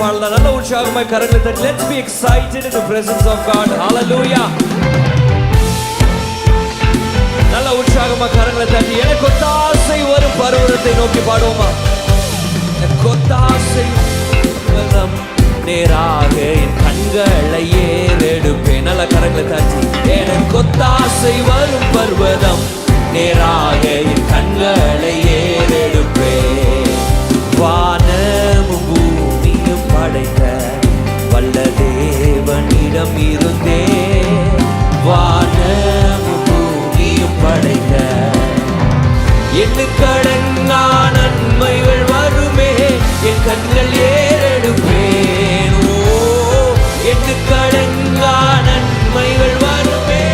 பாடலாம். நல்ல உற்சாகமாய் கரங்களை தட்டி let's be excited in the presence of God. Hallelujah. நல்ல உற்சாகமா கரங்களை தட்டி எனக்கு ஒத்தாசை வரும் பர்வதத்தை நோக்கி பாடுவோமா? எனக்கு ஒத்தாசை வரும் நேராக என் கண்களை ஏறெடுப்பேன். நல்ல கரங்களை தட்டி எனக்கு ஒத்தாசை வரும் பர்வதம் நேராக என் கண்களை ஏறெடுப்பேன். வானமும் பூமியும் படைத்த வல்ல தேவனிடம் இருந்தே வானமும் பூமியும் படைத்த எண்ணுக்கடங்கா நன்மைகள் வருமே என் கண்கள் ஏறெடுப்பேன். ஓ எண்ணுக்கடங்கா நன்மைகள் வருமே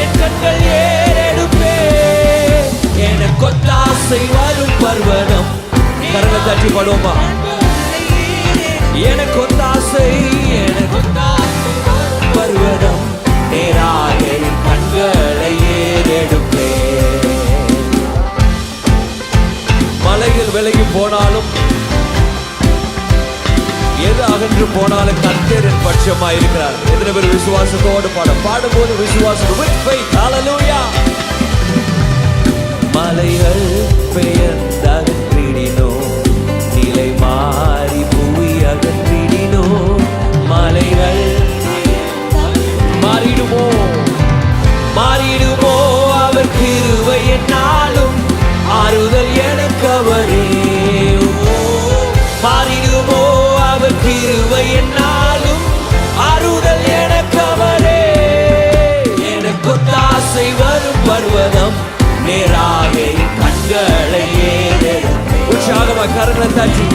என் கண்கள் ஏறெடுப்பேன். எனக்கு ஒத்தாசை வரும் பர்வதம். கரங்களை தட்டி பாடுவோமா? எனக்கு ஒத்தாசை பர்வதம் நேராக என் கண்களை ஏறெடுப்பேன். மலைகள் விலகி போனாலும் எது அகன்று போனாலும் கர்த்தர் என் பட்சமாய் இருக்கிறார். எத்தனை பேர் விசுவாசத்தோடு பாடும்போது விசுவாசம் with faith. Hallelujah. மலைகள் பெயர்ந்தகற்றிடினோ நிலை மாறி புவி அகற்றிடினோ மலைகள் மாறிடுமோ மாறிடுமோ அவர் கிருபை என்னாலும் ஆறுதல் எனக்கு அவரே. மாறிடுமோ அவர் கிருபை என்னாலும் ஆறுதல் எனக்கு அவரே. எனக்கு ஒத்தாசை வரும் பர்வதம் நேராக என் கண்களை ஏறெடுப்பேன். உற்சாகமாக கரங்களை தட்டி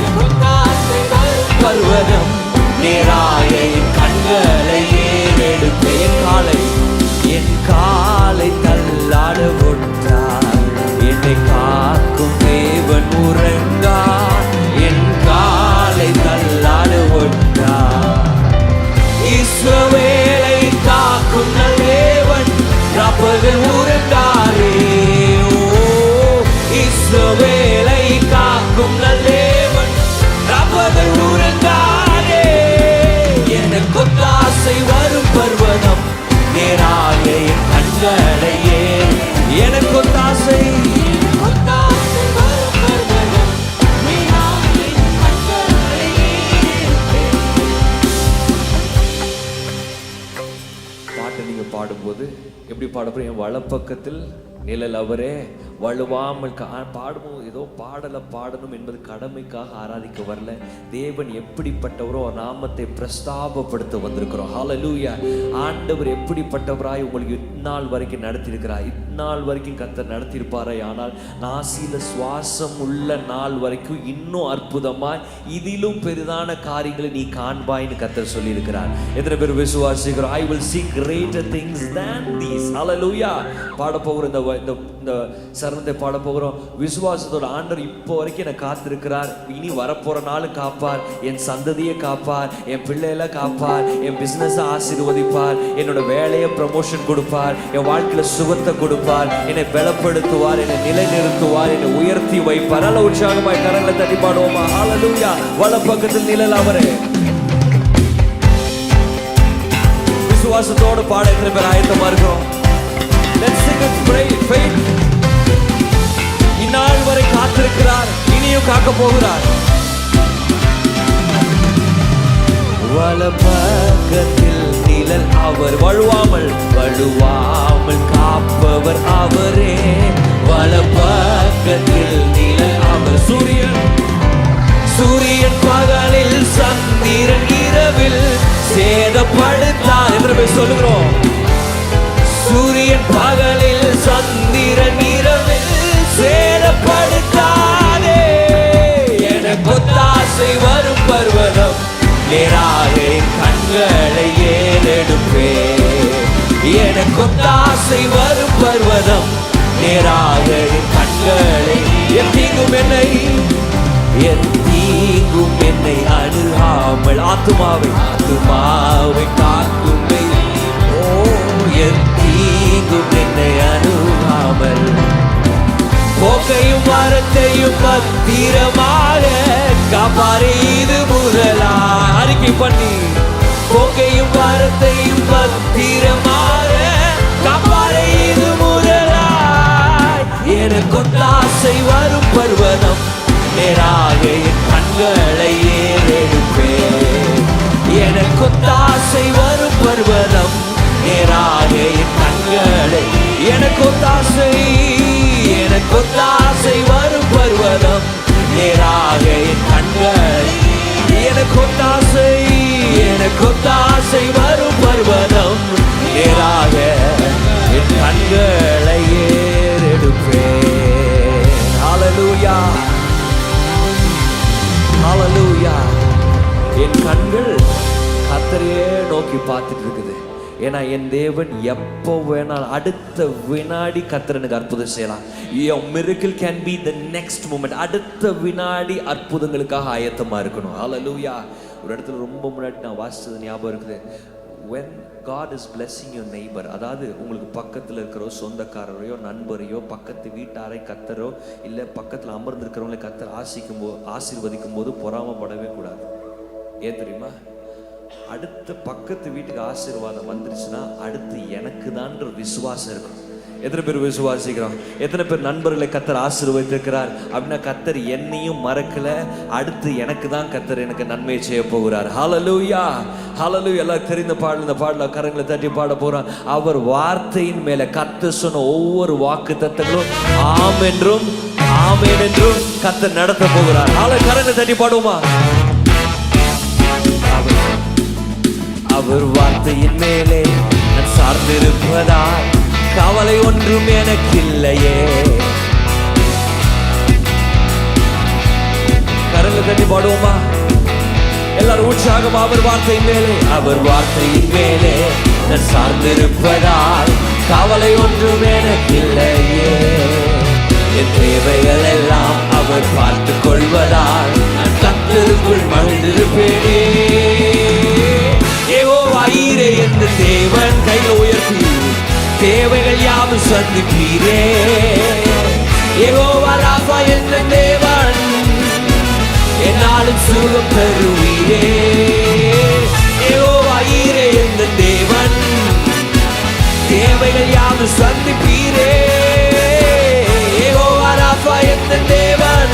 பர்வதம் நேராக என் கண்களை ஏறெடுப்பேன். என் காலை தள்ளாட விட்டார் என்னை காக்கும் தேவன் உறங்கா. என் காலை தள்ளாட விட்டார் இஸ்ரவேலை காக்கும் தேவன் ராப்பகல் உறங்காரே. இஸ்ரவேலை காக்கும் தேவன் ராப்பகல் உறங்காரே. எனக்கு ஒத்தாசை வரும் பர்வதம் நேராக என் கண்களை ஏறு. எனக்கு ஒத்தாசை பாட்டை நீங்க பாடும்போது எப்படி பாடப்போ என் வலப்பக்கத்தில் நிழல் அவரே வலுவாமல் பாடுவோம். ஏதோ பாடலை பாடணும் என்பது கடமைக்காக ஆராதிக்க வரல. தேவன் எப்படிப்பட்டவரோ நாமத்தை பிரஸ்தாபப்படுத்த வந்திருக்கிறோம். ஹல்லேலூயா. ஆண்டவர் எப்படிப்பட்டவராய் உங்களுக்கு இந்நாள் வரைக்கும் நடத்தியிருக்கிறார். இந்நாள் வரைக்கும் கர்த்தர் நடத்தியிருப்பாரே. ஆனால் நாசியில சுவாசம் உள்ள நாள் வரைக்கும் இன்னும் அற்புதமாய் இதிலும் பெரிதான காரியங்களை நீ காண்பாய்னு கர்த்தர் சொல்லியிருக்கிறார். எத்தனை பேர் விசுவாசிக்கிறோம்? I will see greater things than these. ஹல்லேலூயா. பாட போகிறோம் இந்த சரணத்தை பாட போகிறோம். விசுவாசத்தோட ஆண்டவர் இப்போ வரைக்கும் என்னை காத்திருக்கிறார். இனி வரப்போற நாளும் காப்பார். என் சந்ததியை காப்பார். என் பிள்ளைகளை காப்பார். என் பிசினஸ் ஆசீர்வதிப்பார். என்னோட வேலையை ப்ரமோஷன் கொடுப்பார். என் வாழ்க்கையில சுகத்தை கொடுப்பார். என்னை பலப்படுத்துவார். என்னை நிலைநிறுத்துவார். என்னை உயர்த்தி வைப்பார். நல்ல உற்சாகமாய் கரங்களை தட்டி பாடுவோமா? ஹல்லேலூயா. வலப்பக்கத்தில் நிழல் அவரே. விசுவாசத்தோடு பாட எத்தனை பேர் ஆயத்தமா இருக்கிறோம்? Let's sing it, pray, faith. இந்நாள் வரை காத்திருக்கிறார். இனியும் காக்க போகிறார். வலப்பக்கத்தில் நிழல் அவர் வழுவாமல் காப்பவர் அவரே. வலப்பக்கத்தில் நிழல் அவர். சூரியன் பகலில் சந்திரன் இரவில் சேதப்படுத்தார். என்று சொல்லுகிறோம். சூரியன் பகலில் சந்திரன் இரவில் சேதப்படுத்தாதே. எனக்கு ஒத்தாசை வரும் பர்வதம் நேராக என் கண்களை ஏறெடுப்பேன். எனக்கு ஒத்தாசை வரும் பர்வதம் நேராக என் கண்களை. என் தீங்கும் என்னை அணுகாமல் ஆத்துமாவை காக்கும். என் தீங்கும் என்னை அணுகாமல் போக்கையும் மரத்தையும் பத்திரமாக காப்பாரே. இது முதலா பண்ணி போக்கையும் வாரத்தையும் பத்திரமாக காப்பாரை இது முதலாய். எனக்கு ஒத்தாசை வரும் பர்வதம் நேராக என் கண்களை ஏறெடுப்பேன். எனக்கு ஒத்தாசை வரும் பர்வதம் நேராக என் கண்களை. எனக்கு ஒத்தாசை வரும் பர்வதம் நேராக என் கண்களை. எனக்கு ஒத்தாசை வரும் பர்வதம் நேராக என் கண்களை ஏறெடுப்பேன். ஹல்லேலூயா, ஹல்லேலூயா. என் கண்கள் கர்த்தரையே நோக்கி பார்த்துட்டு இருக்குது. ஏன்னா என் தேவன் எப்போ வேணாலும் அடுத்த வினாடி கர்த்தரனுக்கு அற்புதம் செய்யலாம். Your miracle can be the next moment. அடுத்த வினாடி அற்புதங்களுக்காக ஆயத்தமா இருக்கணும். ஹல்லேலூயா. ஒரு இடத்துல ரொம்ப முன்னாடி நான் வாசிச்சது ஞாபகம் இருக்குது. When God is blessing your neighbor, அதாவது உங்களுக்கு பக்கத்தில் இருக்கிற சொந்தக்காரரையோ நண்பரையோ பக்கத்து வீட்டாரை கத்தரோ இல்லை பக்கத்தில் அமர்ந்திருக்கிறவங்களை கத்தர் ஆசீர்வதிக்கும் போது பொறாமப்படவே கூடாது. ஏன் தெரியுமா? அடுத்த பக்கத்து வீட்டுக்கு ஆசீர்வாதம் வந்துருச்சுன்னா அடுத்து எனக்கு தான் விசுவாசம் இருக்கும். எத்தனை பேர் விசுவாசிக்கிறோம்? எத்தனை பேர் நண்பர்களை கத்தர் ஆசீர்வதித்திருக்கிறார் அப்படின்னா கத்தர் என்னையும் மறக்கல, அடுத்து எனக்கு தான் கத்தர் எனக்கு நன்மை செய்ய போகிறார். ஹல்லேலூயா, ஹல்லேலூயா. எல்லாம் தெரிந்த பாடல், இந்த பாடல கரங்களை தட்டி பாட போறான். அவர் வார்த்தையின் மேல கத்தர் சொன்ன ஒவ்வொரு வாக்கு தத்தங்களும் ஆம் என்றும் ஆமேன் என்றும் கத்தர் நடத்த போகிறார். கரங்களை தட்டி பாடுவோமா? அவர் வார்த்தையின் மேலே நான் சார்ந்திருப்பதால் கவலை ஒன்றும் எனக்கில்லையே. கரங்களை தட்டி பாடுவோமா? எல்லாரும் உற்சாகமா? அவர் வார்த்தையின் மேலே நான் சார்ந்திருப்பதால் கவலை ஒன்றும் எனக்கில்லையே. என் தேவைகள் எல்லாம் அவர் பார்த்துக் கொள்வதால் நான் கர்த்தருக்குள் மகிழ்ந்திருப்பேனே. யெகோவா ஈரே என்று தேவன் கையில் உயர்த்தி தேவைகள் யாவும் சந்திப்பீரே. யெகோவா ராபா என்ற தேவன் என்னாலும் சுகம் தருவீரே. யெகோவா ஈரே என்ற தேவன் தேவைகள் யாவும் சந்திப்பீரே. யெகோவா ராபா என்ற தேவன்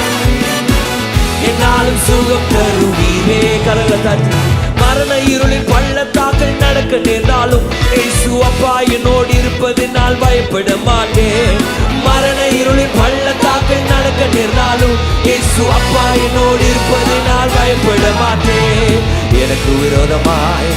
என்னாலும் சுகம் தருவீரே. கரங்களை தட்டி மரண இருளின் பள்ளத்தாக்கில் நடக்க நேர்ந்தாலும் இயேசு அப்பா என்னோடு இருப்பதினால் பயப்பட மாட்டேன். மரண இருளின் பள்ளத்தாக்கில் நடக்க நேர்ந்தாலும் இயேசு அப்பா என்னோடு இருப்பதினால் பயப்பட மாட்டேன். எனக்கு விரோதமாய்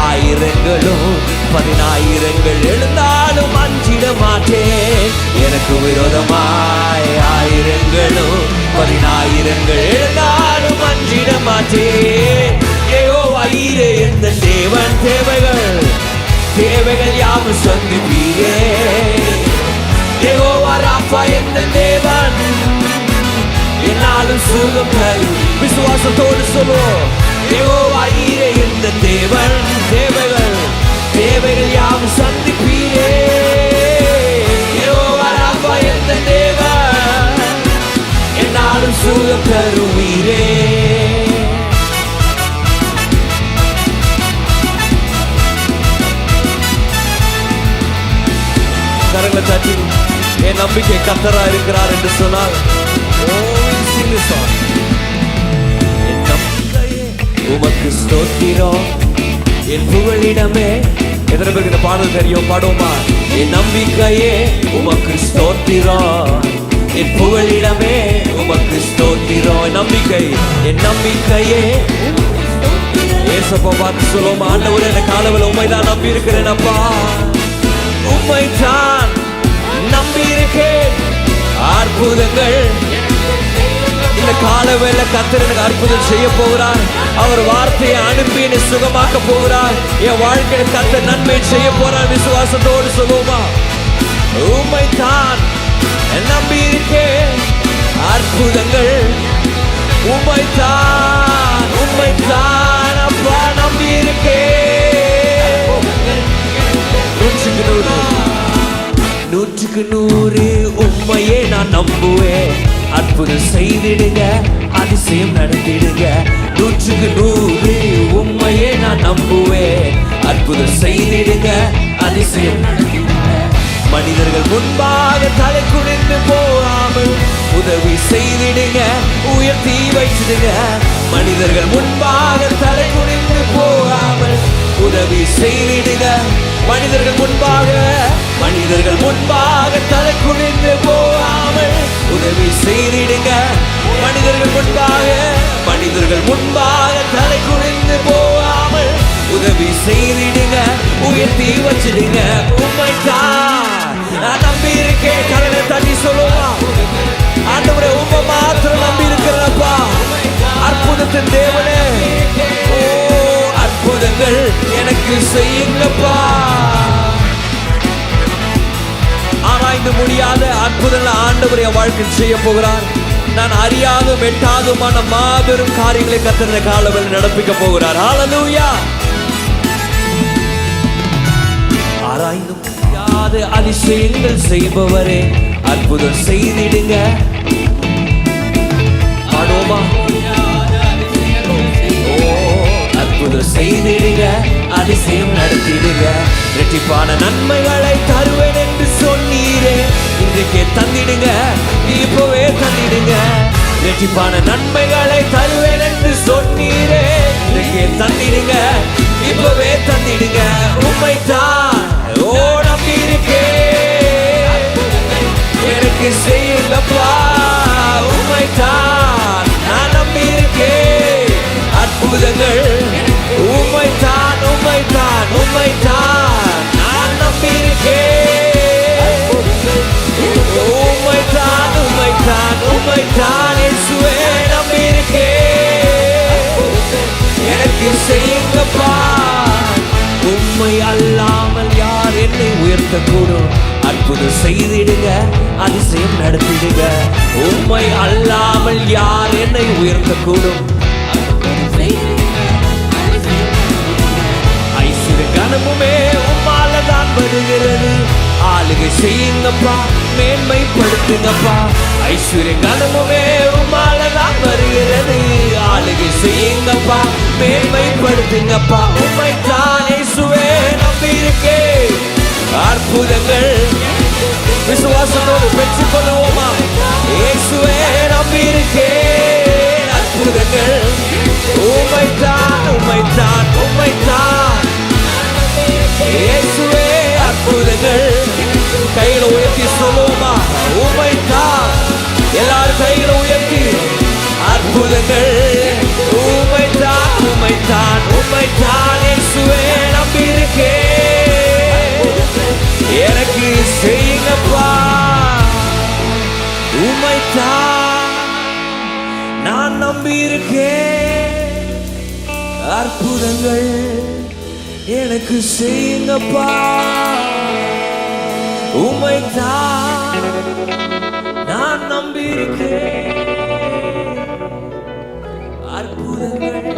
ஆயிரங்களும் 10,000 எழுந்தாலும் அஞ்சிட மாட்டேன். எனக்கு விரோதமாய் ஆயிரங்களும் 10,000 எழுந்தாலும் அஞ்சிட மாட்டேன். யெகோவா ஈரே என்ற தேவன் தேவைகள் யாவும் சந்திப்பீரே. யெகோவா ராபா என்ற தேவன் என்னாலும் சுகம் தரும். விசுவாசத்தோடு சொல்லுவோம். யெகோவா ஈரே என்ற தேவன் தேவைகள் யாவும் சந்திப்பீரே. யெகோவா ராபா என்ற தேவன் என்னாலும் சுகம் தருவீரே. கரங்களை தட்டி என் நம்பிக்கை கர்த்தரா இருக்கிறார் என்று சொன்னால் என் நம்பிக்கையே உமக்கு ஸ்தோத்திரம், என் புகழிடமே. எத்தனை பேருக்கு இந்த பாடல் தெரியும்? பாடுவோமா? என் நம்பிக்கையே உமக்கு ஸ்தோத்திரம், என் புகழிடமே உமக்கு ஸ்தோத்திரம். என் நம்பிக்கையே ஏசப்பா பார்த்து சொல்லுவோமா? ஆண்டவரே இந்த காலவெளியில உம்மைதான் நம்பி இருக்கிறேன் அப்பா, உம்மைதான் நம்பி இருக்கேன். அற்புதங்கள் இந்த காலவேளை கர்த்தர் எனக்கு அற்புதம் செய்ய போகிறார். அவர் வார்த்தையை அனுப்பி என்னை சுகமாக்க போகிறார். என் வாழ்க்கையை கர்த்தர் நன்மை செய்ய போறார். விசுவாசத்தோடு சொல்லுவோமா? உம்மைதான் நம்பி இருக்கேன். அற்புதங்கள் உம்மைதான் அப்பா நம்பி இருக்கேன். 100க்கு 100 உண்மையே நான் நம்புவேன். அற்புதம் செய்திடுங்க, அதிசயம் நடத்திடுங்க. 100க்கு 100 உம்மையே நான் நம்புவேன். அற்புதம் செய்திடுங்க, அதிசயம் மனிதர்கள் முன்பாக தலை குனிந்து போகாமல் உதவி செய்திடுங்க, உயர்த்தி வைச்சிடுங்க. மனிதர்கள் முன்பாக தலை குனிந்து போகாமல் உதவி செய்திடுங்க. மனிதர்கள் முன்பாக தலை குனிந்து போகாமல் உதவி செய்திடுங்க. மனிதர்கள் முன்பாக தலை குனிந்து போகாமல் உதவி செய்திடுங்க, உயர்த்தி வச்சிடுங்க. உம்மைத்தான் நான் நம்பி இருக்கேன். கரலை தட்டி சொல்லுவா, ஆண்டவரே உம்மை மாத்திரம் நம்பி இருக்கிறப்பா. அற்புதத்தின் தேவனே, ஓ அற்புதங்கள் எனக்கு செய்யுங்கப்பா. ஆராய்ந்து முடியாத அற்புதங்கள் ஆண்டவரே வாழ்க்கையில் செய்ய போகிறார். நான் அறியாதும் எட்டாதுமான மாபெரும் காரியங்களை கத்திர காலவில் நடப்பிக்க போகிறார். ஹல்லேலூயா. ஆராய்ந்து முடியாத அதிசயங்கள் செய்பவரே, அற்புதம் செய்திடுங்க. ஆனோமா, ஓ அற்புதம் செய்திடுங்க, அதிசயம் நடத்திடுங்க. இரட்டிப்பான நன்மைகளை தருவேன் என்று சொன்னீரே, இன்றைக்கே தந்திடுங்க, இப்பவே தந்திடுங்க. இரட்டிப்பான நன்மைகளை தருவேன் என்று சொன்னீரே, இன்றைக்கே தந்திடுங்க, இப்பவே தந்திடுங்க. உம்மைத்தான் ஓ நம்பி இருக்கேன், எனக்கு செய்யுங்கப்பா. உம்மைத்தான் நான் நம்பி இருக்கேன். அற்புதங்கள் உம்மைத்தான் நான் நம்பி இருக்கேன். உம்மைத்தான் இயேசுவே நம்பி இருக்கேன். எனக்கு செய்யுங்கப்பா. உம்மை அல்லாமல் யார் என்னை உயர்த்தக்கூடும்? அற்புதம் செய்திடுங்க, அதிசயம் நடத்திடுங்க. உம்மை அல்லாமல் யார் என்னை உயர்த்தக்கூடும்? ஐஸ்வர்ய கனமுமே உம்மால தான் வருகிறது. ஆளுகை செய்யுங்கப்பா, மேன்மைப்படுத்துங்கப்பா. ஐஸ்வர்ய கனமுமே உம்மால தான் வருகிறது. ஆளுகை செய்யுங்கப்பா, மேன்மைப்படுத்துங்கப்பா. உம்மைத்தான் இயேசுவே நம்பி இருக்கேன். அற்புதங்கள் விசுவாசத்தோடு பெற்றுக் கொள்வோமா? இயேசுவே நம்பி இருக்கேன். அற்புதங்கள் உம்மைத்தான் இயேசுவே. அற்புதங்கள் கைகளை உயர்த்தி சொல்லுவோமா? உம்மைத்தான். எல்லாரும் கைகளை உயர்த்தி அற்புதங்கள் உம்மைத்தான் இயேசுவே நம்பி இருக்கேன். எனக்கு செய்யுங்கப்பா. உம்மைத்தான் நான் நம்பி இருக்கேன். அற்புதங்கள் எனக்கு செய்யுங்கப்பா. உம்மைத்தான் நான் நம்பி இருக்கேன். அற்புதங்கள்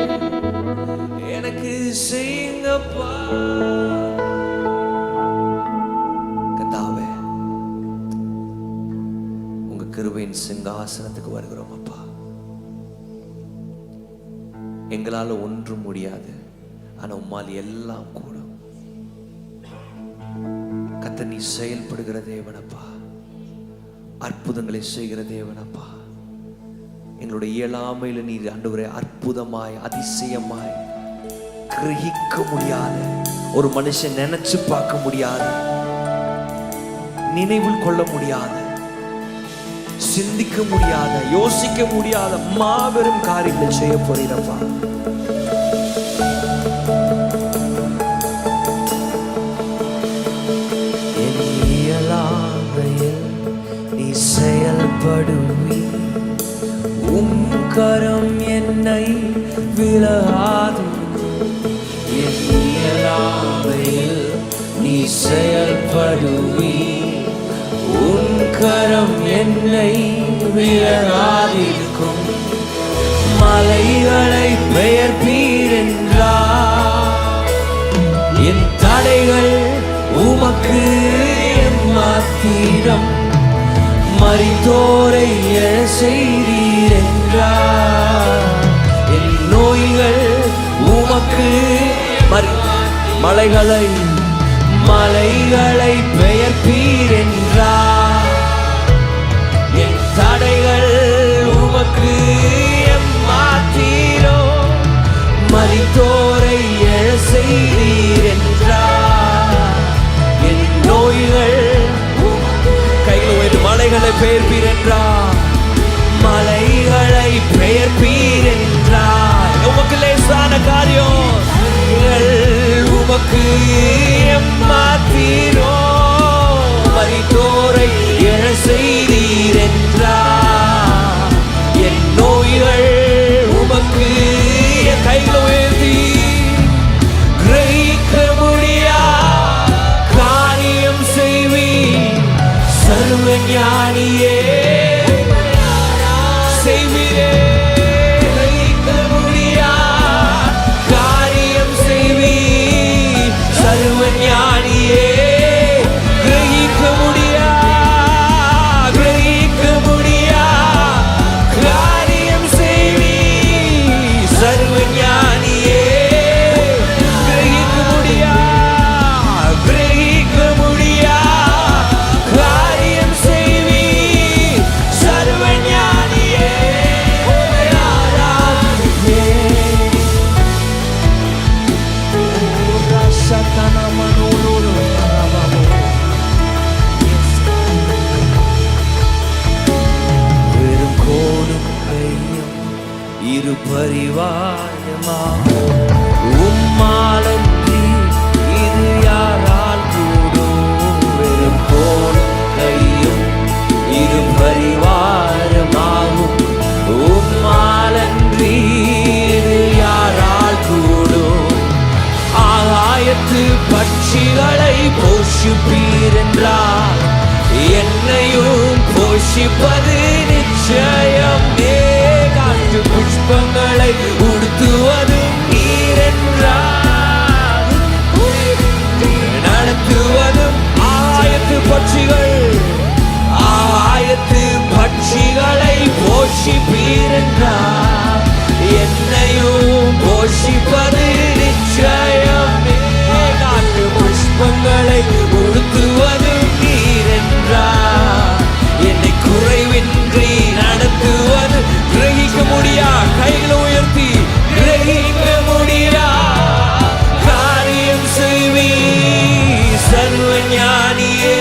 எனக்கு செய்யுங்கப்பா. கர்த்தாவே, உங்க கிருபையின் சிங்காசனத்துக்கு வருகிறோம் அப்பா. எங்களால ஒன்றும் முடியாது, ஆனா உம்மால் எல்லாம் கூடும். கர்த்தர், நீ செயல்படுகிற தேவனப்பா, அற்புதங்களை செய்கிற தேவனப்பா. எங்களுடைய இயலாமையில நீர் ஆண்டவரே அற்புதமாய், அதிசயமாய், கிரகிக்க முடியாத, ஒரு மனுஷன் நினைச்சு பார்க்க முடியாத, நினைவில் கொள்ள முடியாத, சிந்திக்க முடியாத, யோசிக்க முடியாத மாபெரும் காரியங்களை செய்ய போறீரப்பா. நீ செயல்படுவி, உம் கரம் என்னை விலகாது. நீ செயல்படுவி, உன் கரம் என்னை விலகாதிருக்கும். மலைகளை பெயர்ப்பீரென்றார், என் தடைகள் உமக்கு மாத்திரம். மரித்தோரை எழ செய்தீரென்றார், என் நோய் உமக்கு மலைகளை பெயர்ப்பீர் என்றார். என் தடைகள் உமக்கு எம்மாத்தீரோ, மரித்தோரை எழ செய்தீர் என்றார். என் நோய்கள் கையில் ஒரு மலைகளை பெயர்ப்பீர் என்றார். மலைகளை பெயர்ப்பீர் என்றார். உமக்கு லேசான காரியம் உமக்கு எம்மாத்தீரோ, மரித்தோரை எழ செய்தீர் என்றார். என் நோய்கள் உமக்கு கைகளை உயர்த்தி கிரகிக்க முடியா காரியம் செய்வீர். சர்வ ஞானியே செய்வீரே, கிரகிக்க முடியா காரியம் செய்வீர். சர்வ ஞானியே கிரகிக்க முடியா காரியம் செய்வீர். சர்வ ஞானியே கிரகிக்க முடியா காரியம் செய்வீர். சர்வ ஞானியே ஆராதிப்பே. வெறும் கோலும் கையும் இரு பரிவாரமாகும் உம்மாலன்றி இது யாரால் கூடும். வெறும் கோலும் கையும் இரு பரிவாரமாகும் உம்மாலன்றி இது யாரால் கூடும். ஆகாயத்து பட்சிகளை போஷிப்பீர் என்றார். என்னையும் போஷிப்பது நிச்சயம். காட்டு புஷ்பங்களை உடுத்துவதும் நீர் என்றார். நடத்துவதும் ஆகாயத்து பட்சிகளை போஷிப்பீர் என்றார். என்னையும் போஷிப்பது நிச்சயம். காட்டு புஷ்பங்களை உடுத்துவதும் நீர் என்றார். என்னை குறைவின்றி நடத்துவது கிரகிக்க முடியா கைகளை உயர்த்தி கிரகிக்க முடியா காரியம் செய்வீர். சர்வ ஞானியே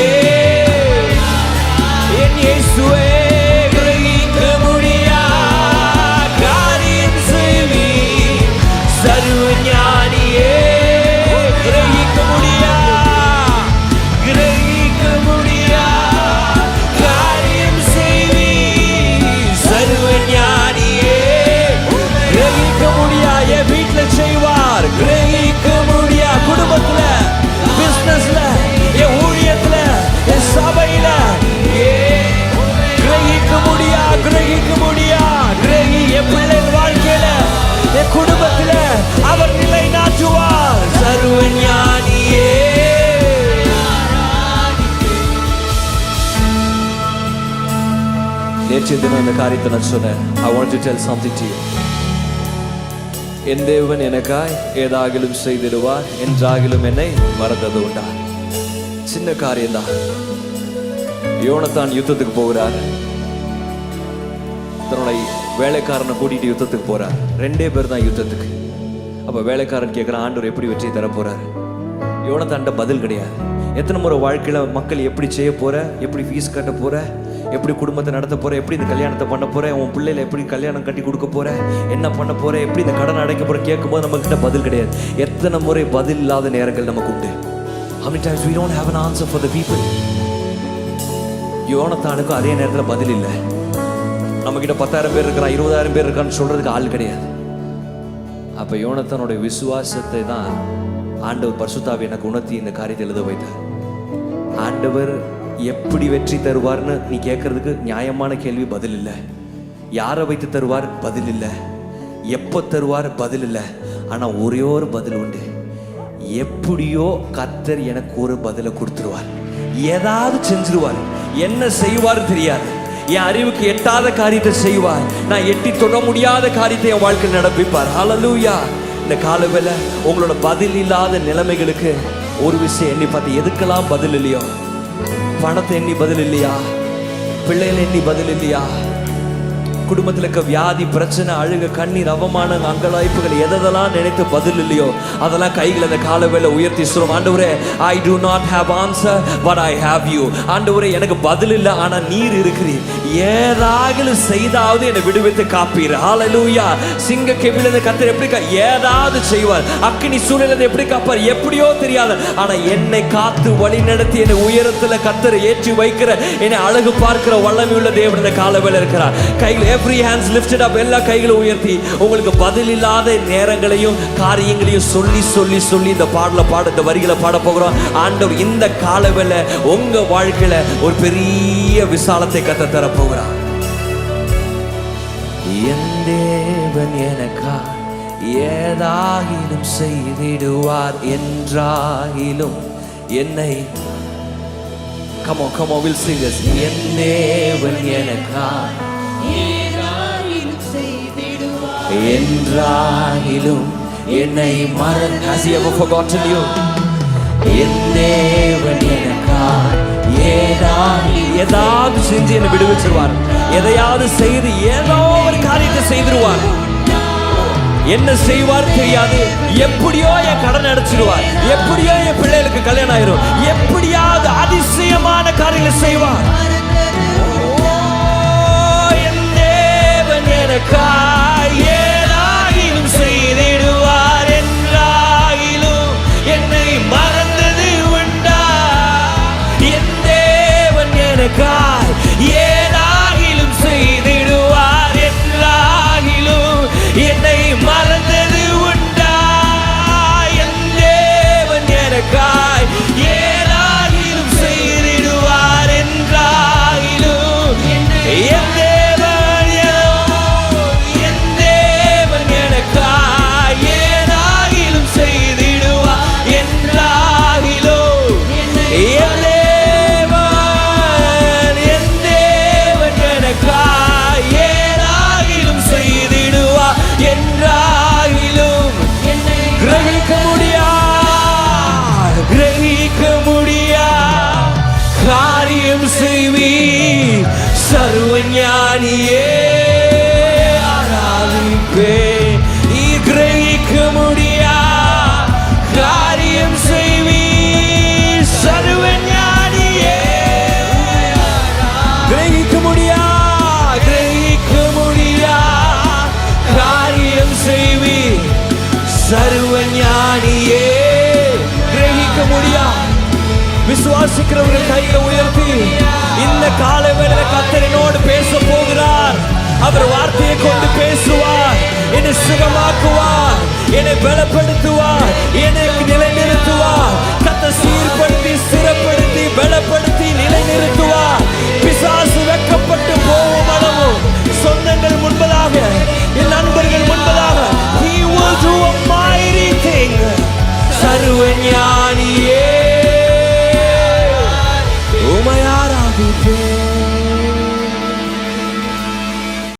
என் இயேசுவே கிரகிக்க முடியா காரியம் செய்வீர். சர்வ ஞானியே கிரகிக்க முடியா காரியம் செய்வீர். சர்வ ஞானியே கிரகிக்க முடியா. என் வீட்டுல செய்வார். கிரகிக்க முடியா குடும்பத்துல, பிசினஸ்ல, என் ஊழியத்துல, என் சபையில கிரகிக்க முடியா என் பிள்ளைகள் வாழ்க்கையில, என் குடும்பத்துல அவர் நிலை நாட்டுவார். சர்வ ஞானியே நேற்று தினம் இந்த காரியத்தை நான் சொன்னேன். I want to tell something to you. என் தேவன் எனக்காய் ஏதாகிலும் செய்திடுவார், என்றாகிலும் என்னை மறந்தது உண்டா. சின்ன காரியம்தான். யோனத்தான் யுத்தத்துக்கு போகிறார். தன்னுடைய வேலைக்காரனை கூட்டிட்டு யுத்தத்துக்கு போறார். 2 பேர் தான் யுத்தத்துக்கு. அப்ப வேலைக்காரன் கேட்கிறான், ஆண்டவர் எப்படி வெற்றி தர போறாரு? யோனத்தான்ட்ட பதில் கிடையாது. எத்தனை முறை வாழ்க்கையில மக்கள் எப்படி செய்ய போற, எப்படி ஃபீஸ் கட்ட போற, எப்படி குடும்பத்தை நடத்த போற, எப்படி இந்த கல்யாணத்தை பண்ண போற, உன் பிள்ளைல எப்படி கல்யாணம் கட்டி கொடுக்க போற, என்ன பண்ண போற, எப்படி இந்த கடன் அடைக்க போற கேட்கும்போது நம்ம கிட்ட பதில் கிடையாது. எத்தனை முறை பதில் இல்லாத நேரங்கள் நமக்கு உண்டு. How many times we don't have an answer for the people? யோனத்தானுக்கும் அதே நேரத்தில் பதில் இல்லை. நம்ம கிட்ட 10,000 பேர் இருக்கிறான், 20,000 பேர் இருக்கான்னு சொல்றதுக்கு ஆள் கிடையாது. அப்ப யோனத்தானுடைய விசுவாசத்தை தான் ஆண்டவர் பரிசுத்தாவி எனக்கு உணர்த்தி இந்த காரியத்தை எழுத வைத்தார். ஆண்டவர் எப்படி வெற்றி தருவார்னு நீ கேட்கறதுக்கு நியாயமான கேள்வி பதில் இல்லை. யாரை வைத்து தருவார் பதில் இல்லை. எப்போ தருவார் பதில் இல்லை. ஆனா ஒரே ஒரு பதில் உண்டு. எப்படியோ கர்த்தர் எனக்கு ஒரு பதிலை கொடுத்துருவார். ஏதாவது செஞ்சிருவார். என்ன செய்வார் தெரியாது. என் அறிவுக்கு எட்டாத காரியத்தை செய்வார். நான் எட்டி தொட முடியாத காரியத்தை என் வாழ்க்கையில் நடப்பிப்பார். ஹல்லேலூயா. இந்த காலவேளை உங்களோட பதில் இல்லாத நிலைமைகளுக்கு ஒரு விஷயம் எண்ணி பார்த்து, எதுக்கெல்லாம் பதில் இல்லையோ, பணத்தை எண்ணி பதில் இல்லையா, பிள்ளைகளை எண்ணி பதில் இல்லையா, குடும்பத்தில் இருக்க வியாதி, பிரச்சனை, அழுக, கண்ணீர், அவமானம், அங்கலாய்ப்புகள் எதெல்லாம் நினைத்து பதில் இல்லையோ அதெல்லாம் கைகளை அந்த காலவேளை உயர்த்தி சொல்லுவோம். ஆண்டவரே, I do not have answer but I have you. ஆண்டவரே, எனக்கு பதில் இல்லை, ஆனா நீர் இருக்கிறீர். ஏதாவது செய்தாவது என்னை விடுவித்து காப்பீர். ஹல்லேலூயா. சிங்க கெபிலிருந்து கர்த்தர் எப்படி ஏதாவது செய்வார். அக்கினி சூழலில் எப்படி காப்பார் எப்படியோ தெரியாது, ஆனா என்னை காத்து வழி நடத்தி என்னை உயரத்துல கர்த்தர் ஏற்றி வைக்கிற, என்னை அழகு பார்க்கிற வல்லமை உள்ள தேவன் இந்த காலவேளை இருக்கிறார். கையில் every hands lifted up, எல்லா கைகளை உயர்த்தி உங்களுக்கு பதில் இல்லாத நேரங்களையும் காரியங்களையும் சொல்லி சொல்லி சொல்லி இந்த இந்த வரிகளை பாட போகிறோம். ஆண்டவர் இந்த காலவேளை உங்க வாழ்க்கையில ஒரு பெரிய விசாலத்தை கத்த தர போகிறார். என் தேவன் எனக்கா ஏதாகிலும் செய்திடுவார் என்றாகிலும் என்னை come on we'll sing this. என் தேவன் எனக்கா என்றாகிலும் என்னை has he ever forgotten you? என் தேவன் எனக்காய் ஏதாவது செஞ்சு என்னை விடுவிச்சிருவார். எதையாவது செய்து ஏதோ ஒரு காரியத்தை செய்திருவார். என்ன செய்வார் தெரியாது, எப்படியோ என் கடன் அடைச்சிடுவார், எப்படியோ என் பிள்ளைகளுக்கு கல்யாணம் ஆயிரும், எப்படியாவது அதிசயமான காரியங்களை செய்வார். என் தேவன் எனக்காய் ஏதாகிலும் செய்திடுவார் என்றாகிலும் என்னை மறந்தது உண்டா? என் தேவன் எனக்காய் ஏதாகிலும் செய்திடுவார் என்றாகிலும் என்னை மறந்தது உண்டா? என் தேவன் எனக்காய் ஏதாகிலும் செய்திடுவார் என்றாகிலும் என் சர்வஞானியே ஆராதிப்பே. நீ கிரகிக்க முடியா காரியம் செய்வி சர்வஞானியே. கிரகிக்க முடியா காரியம் செய்வி சர்வஞானியே. கிரகிக்க முடியா. விசுவாசிக்கிறவர்கள் கையை உயர்த்தி இந்த காலவேளையில கர்த்தரினோடு பேச போகிறார். அவர் வார்த்தையை கொண்டு பேசுவார், என்னை சுகமாக்குவார், என்னை பலப்படுத்துவார்.